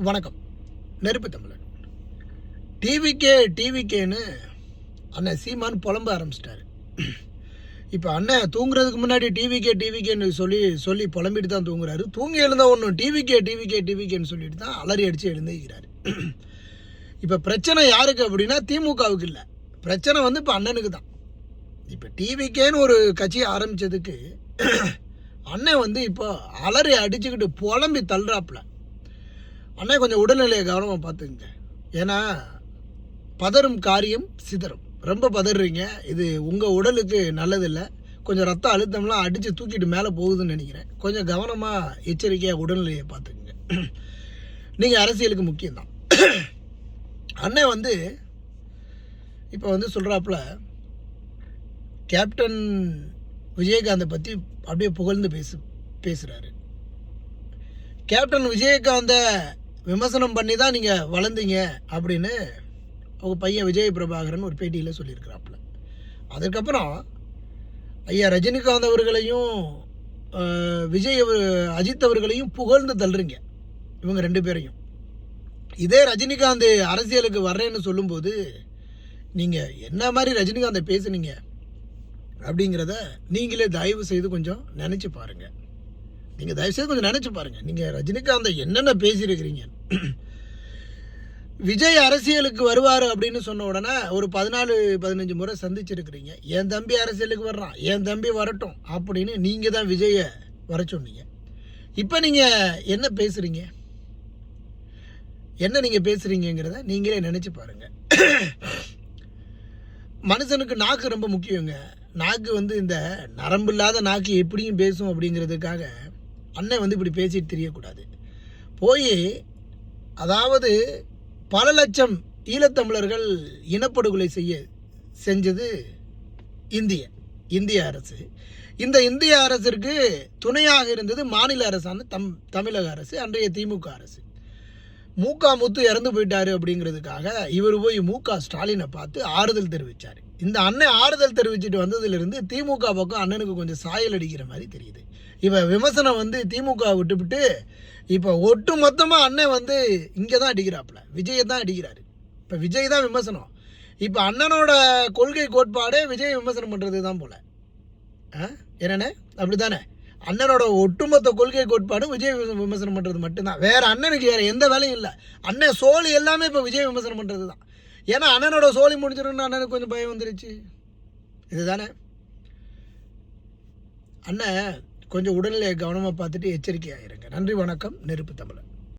வணக்கம். நெருப்பு தமிழன். டிவிகேன்னு அண்ணன் சீமான் புலம்ப ஆரம்பிச்சிட்டாரு. இப்போ அண்ணன் தூங்குறதுக்கு முன்னாடி டிவிகேன்னு சொல்லி புலம்பிட்டு தான் தூங்குறாரு. தூங்கி எழுந்த ஒன்றும் டிவிகேன்னு சொல்லிட்டு தான் அலறி அடித்து எழுந்திருக்கிறாரு. இப்போ பிரச்சனை யாருக்கு அப்படின்னா திமுகவுக்கு இல்லை, பிரச்சனை வந்து இப்போ அண்ணனுக்கு தான். இப்போ டிவிகேன்னு ஒரு கட்சியை ஆரம்பித்ததுக்கு அண்ணன் வந்து இப்போ அலறி அடிச்சுக்கிட்டு புலம்பி தள்ளுறாப்புல. அண்ணன் கொஞ்சம் உடல்நிலையை கவனமாக பார்த்துக்குங்க. ஏன்னா பதறும் காரியம் சிதறும். ரொம்ப பதறீங்க, இது உங்கள் உடலுக்கு நல்லதில்லை. கொஞ்சம் ரத்த அழுத்தம்லாம் அடித்து தூக்கிட்டு மேலே போகுதுன்னு நினைக்கிறேன். கொஞ்சம் கவனமாக எச்சரிக்கையாக உடல்நிலையை பார்த்துக்குங்க. நீங்கள் அரசியலுக்கு முக்கியம்தான். அண்ணன் வந்து இப்போ வந்து சொல்கிறாப்புல கேப்டன் விஜயகாந்தை பற்றி அப்படியே புகழ்ந்து பேசுகிறாரு. கேப்டன் விஜயகாந்தை விமர்சனம் பண்ணி தான் நீங்கள் வளர்ந்தீங்க அப்படின்னு உங்கள் பையன் விஜய் பிரபாகரன் ஒரு பேட்டியில் சொல்லியிருக்கிறாப்புல. அதுக்கப்புறம் ஐயா ரஜினிகாந்த் அவர்களையும் அஜித் அவர்களையும் புகழ்ந்து தள்ளுறீங்க, இவங்க ரெண்டு பேரையும். இதே ரஜினிகாந்த் அரசியலுக்கு வர்றேன்னு சொல்லும்போது நீங்கள் என்ன மாதிரி ரஜினிகாந்தை பேசுனீங்க அப்படிங்கிறத நீங்களே தயவு செய்து கொஞ்சம் நினச்சி பாருங்கள். நீங்கள் தயவுசெய்து கொஞ்சம் நினச்சி பாருங்கள், நீங்கள் ரஜினிகாந்தை என்னென்ன பேசியிருக்கிறீங்க. விஜய் அரசியலுக்கு வருவார் அப்படின்னு சொன்ன உடனே ஒரு 14-15 முறை சந்திச்சிருக்கிறீங்க. என் தம்பி அரசியலுக்கு வர்றான், என் தம்பி வரட்டும் அப்படின்னு நீங்கள் தான் விஜயை வர சொன்னீங்க. இப்போ நீங்கள் என்ன பேசுகிறீங்க, என்ன நீங்கள் பேசுகிறீங்கிறத நீங்களே நினச்சி பாருங்கள். மனுஷனுக்கு நாக்கு ரொம்ப முக்கியங்க. நாக்கு வந்து இந்த நரம்பு இல்லாத நாக்கு எப்படியும் பேசும் அப்படிங்கிறதுக்காக அண்ணன் வந்து இப்படி பேசிட்டு தெரியக்கூடாது. போய் அதாவது பல லட்சம் ஈழத்தமிழர்கள் இனப்படுகொலை செஞ்சது இந்திய அரசு. இந்த இந்திய அரசிற்கு துணையாக இருந்தது மாநில அரசான தமிழக அரசு, அன்றைய திமுக அரசு. முத்து இறந்து போயிட்டாரு அப்படிங்கிறதுக்காக இவர் போய் ஸ்டாலினை பார்த்து ஆறுதல் தெரிவித்தார். இந்த அண்ணன் ஆறுதல் தெரிவிச்சுட்டு வந்ததுலேருந்து திமுக பக்கம் அண்ணனுக்கு கொஞ்சம் சாயல் அடிக்கிற மாதிரி தெரியுது. இப்போ விமர்சனம் வந்து திமுக விட்டுவிட்டு இப்போ ஒட்டு மொத்தமாக அண்ணன் வந்து இங்கே தான் அடிக்கிறாப்புல, விஜயை தான் அடிக்கிறாரு. இப்போ விஜய் தான் விமர்சனம். இப்போ அண்ணனோட கொள்கை கோட்பாடே விஜய் விமர்சனம் பண்ணுறது தான் போல். என்னண்ணே அப்படி தானே? அண்ணனோட ஒட்டுமொத்த கொள்கை கோட்பாடும் விஜய் விமர்சனம் பண்ணுறது மட்டும்தான். வேறு அண்ணனுக்கு வேறு எந்த வேலையும் இல்லை. அண்ணன் சோழி எல்லாமே இப்போ விஜய் விமர்சனம் பண்ணுறது தான். ஏன்னா அண்ணனோட சோழி முடிஞ்சிடும்னு அண்ணனுக்கு கொஞ்சம் பயம் வந்துருச்சு. இதுதானே? அண்ணன் கொஞ்சம் உடல்நிலையை கவனமாக பார்த்துட்டு எச்சரிக்கையாக இருங்க. நன்றி, வணக்கம். நெருப்பு தமிழன்.